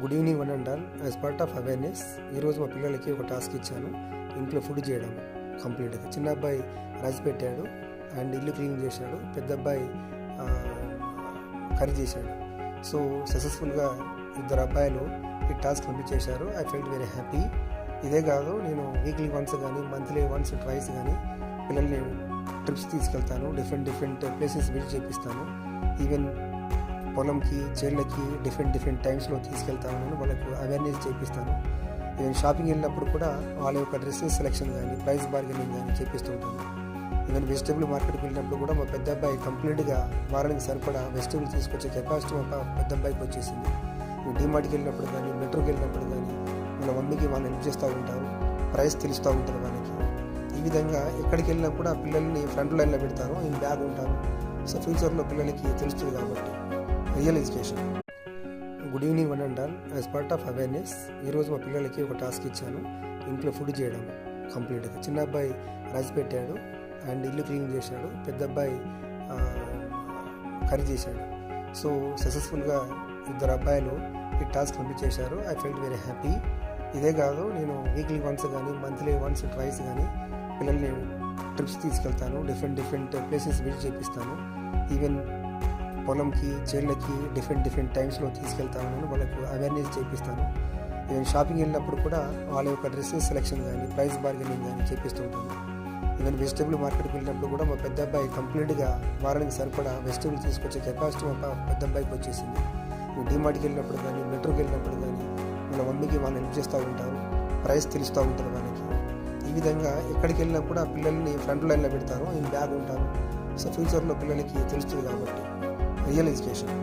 Good evening one and all. As part of awareness ఈరోజు మా పిల్లలకి ఒక టాస్క్ ఇచ్చాను, ఇంట్లో ఫుడ్ చేయడం కంప్లీట్గా. చిన్న అబ్బాయి రైస్ పెట్టాడు అండ్ ఇల్లు క్లీన్ చేశాడు, పెద్ద అబ్బాయి కర్రీ చేశాడు. సో సక్సెస్ఫుల్గా ఇద్దరు అబ్బాయిలు ఈ టాస్క్ కంప్లీట్ చేశారు. I felt very happy. ఇదే కాదు, నేను వీక్లీ వన్స్ కానీ మంత్లీ వన్స్ ట్వైస్ కానీ పిల్లల్ని ట్రిప్స్ తీసుకెళ్తాను, డిఫరెంట్ ప్లేసెస్ విజిట్ చేపిస్తాను. ఈవెన్ పొలంకి, చేళ్ళకి డిఫరెంట్ టైమ్స్లో తీసుకెళ్తాను, వాళ్ళకు అవేర్నెస్ చేపిస్తాను. ఈవెన్ షాపింగ్ వెళ్ళినప్పుడు కూడా వాళ్ళ యొక్క డ్రెస్సెస్ సెలెక్షన్ కానీ ప్రైస్ బార్గెనింగ్ కానీ చేపిస్తుంటాను. ఈవెన్ వెజిటేబుల్ మార్కెట్కి వెళ్ళినప్పుడు కూడా మా పెద్ద అబ్బాయి కంప్లీట్గా వారానికి సరిపడా వెజిటేబుల్ తీసుకొచ్చే కెపాసిటీ మా పెద్ద అబ్బాయికి వచ్చేసింది. డీమార్ట్కి వెళ్ళినప్పుడు కానీ మెట్రోకి వెళ్ళినప్పుడు కానీ వాళ్ళ మమ్మీకి వాళ్ళు హెల్ప్ చేస్తూ ఉంటారు, ప్రైస్ తెలుస్తూ ఉంటారు వాళ్ళకి. ఈ విధంగా ఎక్కడికి వెళ్ళినా కూడా పిల్లల్ని ఫ్రంట్ లైన్లో పెడతారు, నేను బ్యాగ్ ఉంటాను. సో ఫ్యూచర్లో పిల్లలకి తెలుస్తుంది కాబట్టి real education. Good evening one and all. As part of awareness ఈరోజు మా పిల్లలకి ఒక టాస్క్ ఇచ్చాను, ఇంట్లో ఫుడ్ చేయడం కంప్లీట్గా. చిన్న అబ్బాయి రైస్ పెట్టాడు అండ్ ఇల్లు క్లీన్ చేశాడు, పెద్ద అబ్బాయి కర్రీ చేశాడు. సో సక్సెస్ఫుల్గా ఇద్దరు అబ్బాయిలు ఈ టాస్క్ కంప్లీట్ చేశారు. I felt very happy. ఇదే కాదు, నేను వీక్లీ వన్స్ కానీ మంత్లీ వన్స్ ట్వైస్ కానీ పిల్లల్ని ట్రిప్స్ తీసుకెళ్తాను, డిఫరెంట్ ప్లేసెస్ విజిట్ చేపిస్తాను. ఈవెన్ పొలంకి, చేళ్ళకి డిఫరెంట్ టైమ్స్లో తీసుకెళ్తాను, వాళ్ళకు అవేర్నెస్ చేపిస్తాను. ఈవెన్ షాపింగ్ వెళ్ళినప్పుడు కూడా వాళ్ళ యొక్క డ్రెస్సెస్ సెలెక్షన్ కానీ ప్రైస్ బార్గెనింగ్ కానీ చేపిస్తుంటాను. ఈవెన్ వెజిటేబుల్ మార్కెట్కి వెళ్ళినప్పుడు కూడా మా పెద్ద అబ్బాయి కంప్లీట్గా వారానికి సరిపడా వెజిటేబుల్ తీసుకొచ్చే కెపాసిటీ మా పెద్ద అబ్బాయికి వచ్చేసింది. డీమార్ట్కి వెళ్ళినప్పుడు కానీ మెట్రోకి వెళ్ళినప్పుడు కానీ వాళ్ళ మమ్మీకి వాళ్ళు హెల్ప్ చేస్తూ ఉంటారు, ప్రైస్ తెలుస్తూ ఉంటారు వాళ్ళకి. ఈ విధంగా ఎక్కడికి వెళ్ళినా కూడా పిల్లల్ని ఫ్రంట్ లైన్లో పెడతారు, నేను బ్యాగ్ ఉంటాను. సో ఫ్యూచర్లో పిల్లలకి తెలుస్తుంది కాబట్టి రియల్ ఎడ్యుకేషన్.